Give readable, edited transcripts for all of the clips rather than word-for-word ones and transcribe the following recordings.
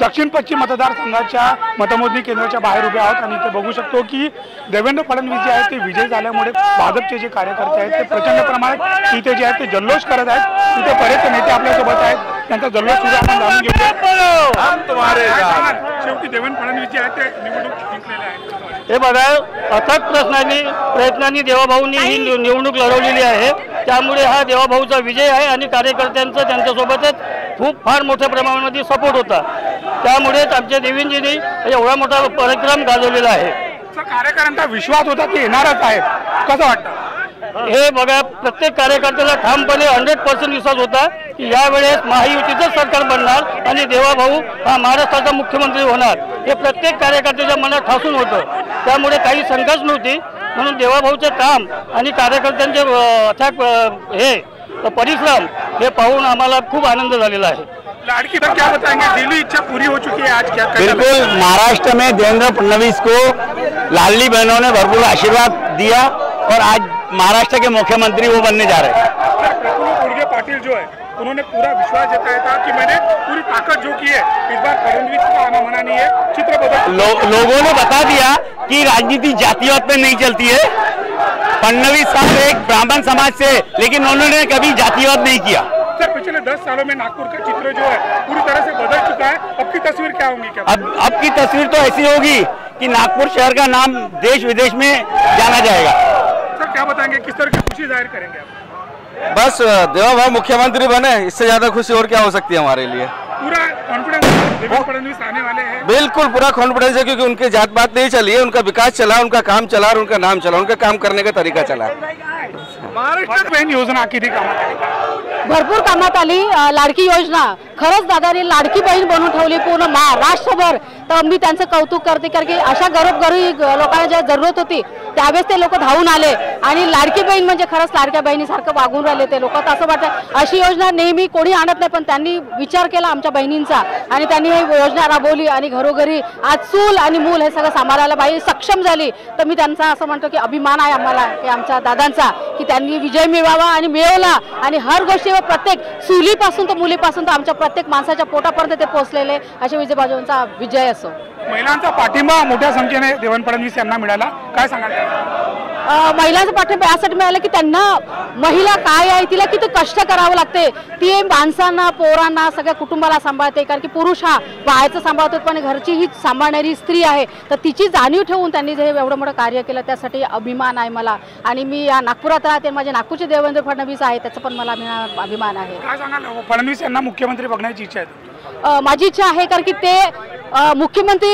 दक्षिण पश्चिम मतदारसंघाच्या मतमोजणी केंद्राच्या बाहेर उभे आहोत आणि इथे बघू शकतो की देवेंद्र फडणवीस जे आहेत ते विजय झाल्यामुळे भाजपचे जे कार्यकर्ते आहेत ते प्रचंड प्रमाणात इथे जे आहेत ते जल्लोष करत आहेत। इथे बरेच नेते आपल्यासोबत आहेत, त्यांचा जल्लोष सुद्धा आपण जाणून घेऊया। शेवटी देवेंद्र फडणवीस जे आहेत ते निवडणूक जिंकलेले आहेत। हे बघा, अथक प्रयत्नांनी देवाभाऊंनी ही निवडणूक लढवलेली आहे, त्यामुळे हा देवाभाऊचा विजय आहे आणि कार्यकर्त्यांचा त्यांच्यासोबतच खूप फार मोठ्या प्रमाणामध्ये सपोर्ट होता, त्यामुळेच आमच्या देवेंद्रजींनी एवढा मोठा कार्यक्रम गाजवलेला आहे। कार्यकर्त्यांचा विश्वास होता की येणारच आहे, कसं वाटतं? हे बघा, प्रत्येक कार्यकर्त्याला ठामपणे 100% विश्वास होता की यावेळेस महायुतीचं सरकार बनणार आणि देवाभाऊ हा महाराष्ट्राचा मुख्यमंत्री होणार, हे प्रत्येक कार्यकर्त्याच्या मनात ठासून होतं, त्यामुळे काही शंकाच नव्हती। म्हणून देवाभाऊचे काम आणि कार्यकर्त्यांचे अथक हे परिश्रम हे पाहून आम्हाला खूप आनंद झालेला आहे। लाडकी बहन क्या बताएंगे, दिली इच्छा पूरी हो चुकी है आज क्या? बिल्कुल, महाराष्ट्र में देवेंद्र फडणवीस को लाडली बहनों ने भरपूर आशीर्वाद दिया और आज महाराष्ट्र के मुख्यमंत्री वो बनने जा रहे हैं। प्रफुल्ल उर्गे पाटिल जो है उन्होंने पूरा विश्वास जताया था कि मैंने पूरी ताकत जो की है इस बार फडणवीस का आना मना नहीं है, चित्र बदल लोगों ने बता दिया कि राजनीति जातिवाद पे नहीं चलती है। फडणवीस साहब एक ब्राह्मण समाज से, लेकिन उन्होंने कभी जातिवाद नहीं किया। सर, पिछले 10 सालों में नागपुर का चित्र जो है पूरी तरह से बदल चुका है, अब की तस्वीर क्या होगी? क्या अब की तस्वीर तो ऐसी होगी कि नागपुर शहर का नाम देश विदेश में जाना जाएगा। सर, क्या बताएंगे, किस तरह की खुशी जाहिर करेंगे आप? बस देवाभाऊ मुख्यमंत्री बने, इससे ज्यादा खुशी और क्या हो सकती है हमारे लिए। पूरा कॉन्फिडेंस देवेंद्र फडणवीस आने वाले हैं? बिल्कुल पूरा कॉन्फिडेंस है, क्योंकि उनके जात पात नहीं चली है, उनका विकास चला, उनका काम चला और उनका नाम चला, उनका काम करने का तरीका चला। महाराष्ट्र बहन योजना किती कामात आली? भरपूर कामात आली। लाडकी योजना खरंच दादाने लाडकी बहीण बनवून ठेवली पूर्ण महाराष्ट्रभर, तर मी त्यांचं कौतुक करते, कारण की अशा गरीब लोकांना ज्या जरूरत होती त्यावेळेस ते लोक धावून आले आणि लाडकी बहीण म्हणजे खरंच लाडक्या बहिणीसारखं वागून राहिले ते लोक। असं वाटतं अशी योजना नेहमी कोणी आणत नाही, पण त्यांनी विचार केला आमच्या बहिणींचा आणि त्यांनी ही योजना राबवली आणि घरोघरी आज चूल आणि मूल हे सगळं सांभाळायला बाई सक्षम झाली। तर मी त्यांचा असं म्हणतो की अभिमान आहे आम्हाला की आमच्या दादांचा की त्यांनी विजय मिळवावा आणि मिळवला आणि हर गोष्टीवर प्रत्येक चुलीपासून तर मुलीपासून तर आमच्या प्रत्येक माणसाच्या पोटापर्यंत ते पोहोचलेले असे विजय बाजूंचा विजय असो। महिलांचा पाठिंबा मोठ्या संख्येने देवेंद्र फडणवीस यांना मिळाला, काय सांगाल? महिलांचा पाठिंबा यासाठी मिळाला की त्यांना महिला काय आहे तिला किती कष्ट करावं लागते, ती माणसांना पोरांना सगळ्या कुटुंबाला सांभाळते, कारण की पुरुष हा बाहेरचं सांभाळतो पण घरची ही सांभाळणारी स्त्री आहे, तर तिची जाणीव ठेवून त्यांनी जे एवढं मोठं कार्य केलं त्यासाठी अभिमान आहे मला। आणि मी या नागपुरात राहते, माझे नागपूरचे देवेंद्र फडणवीस आहे त्याचा पण मला अभिमान आहे। काय सांगाल, फडणवीस यांना मुख्यमंत्री बघण्याची इच्छा आहे? माझी इच्छा आहे, कारण की ते मुख्यमंत्री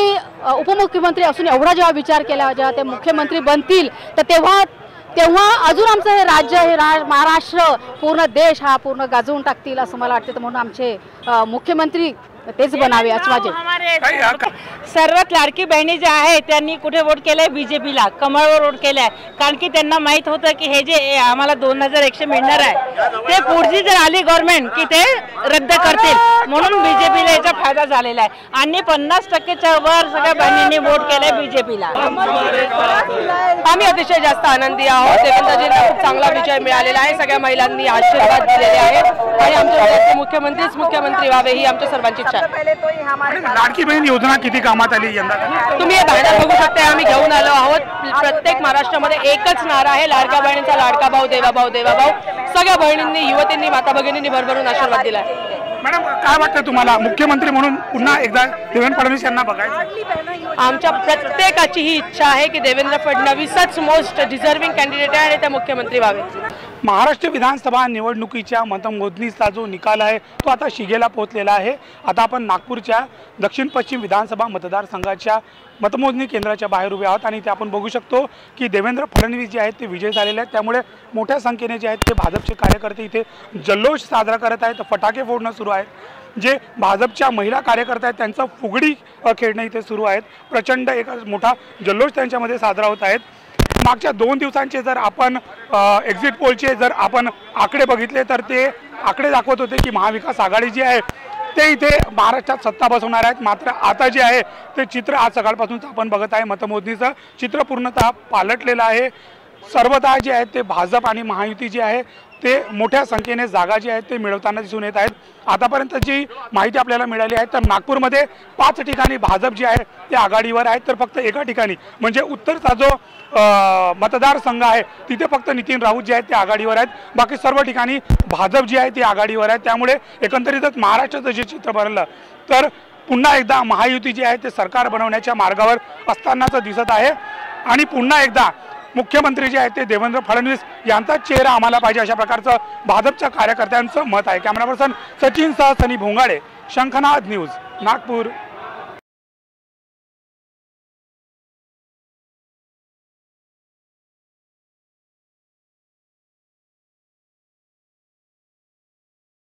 उपमुख्यमंत्री असून एवढा जेव्हा विचार केला जेव्हा ते मुख्यमंत्री बनतील तर तेव्हा अजून आमचं हे राज्य हे महाराष्ट्र पूर्ण देश हा पूर्ण गाजवून टाकतील असं मला वाटतं, म्हणून आमचे मुख्यमंत्री तेच बनावे असं माझे। सर्वात लाडकी बहिणी जे आहे त्यांनी कुठे वोट केलंय? बीजेपीला, कमळवर वोट केलंय, कारण की त्यांना माहित होतं की हे जे आम्हाला 2100 मिळणार आहे ते पुढची जर आली गव्हर्नमेंट की ते रद्द करतील, म्हणून बीजेपीला याचा फायदा झालेला आहे आणि 50%च्या वर सगळ्या बहिणींनी वोट केलंय बीजेपीला। आम्ही अतिशय जास्त आनंदी आहोत, देवेंद्रजींना खूप चांगला विजय मिळालेला आहे, सगळ्या महिलांनी आशीर्वाद दिलेले आहेत आणि आमच्या मुख्यमंत्रीच मुख्यमंत्री व्हावे ही आमच्या सर्वांची इच्छा आहे। लाडकी बहीण योजना किती कामात आली यंदा? तुम्ही हे बॅनर बघू शकता, आम्ही घेऊन आलो आहोत। प्रत्येक महाराष्ट्रामध्ये एकच नारा आहे, लाडक्या बहिणींचा लाडका भाऊ देवाभाऊ देवाभाऊ। सगळ्या बहिणींनी, युवतींनी, माता भगिनींनी भरभरून आशीर्वाद दिला। मॅडम, काय वाटतं तुम्हाला मुख्यमंत्री म्हणून पुन्हा एकदा देवेंद्र फडणवीस यांना बघायचं? आमच्या प्रत्येकाची ही इच्छा आहे की देवेंद्र फडणवीसच मोस्ट डिझर्विंग कॅन्डिडेट आहे आणि ते मुख्यमंत्री व्हावे। महाराष्ट्र विधानसभा निवडणुकीच्या मतमोजणीचा जो निकाल आहे तो आता शिगेला पोहोचलेला आहे। आता आपण नागपूरच्या दक्षिण पश्चिम विधानसभा मतदारसंघाच्या मतमोजणी केंद्राच्या बाहेर उभे आहोत आणि इथे आपण बघू शकतो की देवेंद्र फडणवीस जे आहेत ते विजय झालेले आहेत, त्यामुळे मोठ्या संख्येने जे आहेत ते भाजपचे कार्यकर्ते इथे जल्लोष साजरा करत आहेत, फटाके फोडणं सुरू आहेत। जे भाजपच्या महिला कार्यकर्ते आहेत त्यांचं फुगडी खेळणं इथे सुरू आहेत, प्रचंड एक मोठा जल्लोष त्यांच्यामध्ये साजरा होत आहेत। मागच्या 2 दिवसांचे जर आपण एक्झिट पोलचे जर आपण आकडे बघितले तर ते आकडे दाखवत होते की महाविकास आघाडी जी आहे ते इथे महाराष्ट्रात सत्ता बसवणार आहेत। मात्र आता जे आहे ते चित्र आज सकाळपासून आपण बघत आहे, मतमोजणीचं चित्र पूर्णतः पालटलेलं आहे। सर्वतः जे आहे ते भाजप आणि महायुती जी आहे ते मोठ्या संख्येने जागा जी आहेत ते मिळवताना दिसून येत आहेत। आतापर्यंत जी माहिती आपल्याला मिळाली आहे तर नागपूरमध्ये 5 ठिकाणी भाजप जे आहे ते आघाडीवर आहे, तर फक्त एका ठिकाणी म्हणजे उत्तरचा जो मतदारसंघ आहे तिथे फक्त नितीन राऊत जे आहेत ते आघाडीवर आहेत, बाकी सर्व ठिकाणी भाजप जी आहे ती आघाडीवर आहे। त्यामुळे एकंदरीतच महाराष्ट्राचं जे चित्र बनलं तर पुन्हा एकदा महायुती जी आहे ते सरकार बनवण्याच्या मार्गावर असतानाच दिसत आहे आणि पुन्हा एकदा मुख्यमंत्री जे आहेत ते देवेंद्र फडणवीस यांचा चेहरा आम्हाला पाहिजे अशा प्रकारचं भाजपच्या कार्यकर्त्यांचं मत आहे। कॅमेरा पर्सन सचिन सह सनी भोंगाडे, शंखनाद न्यूज, नागपूर।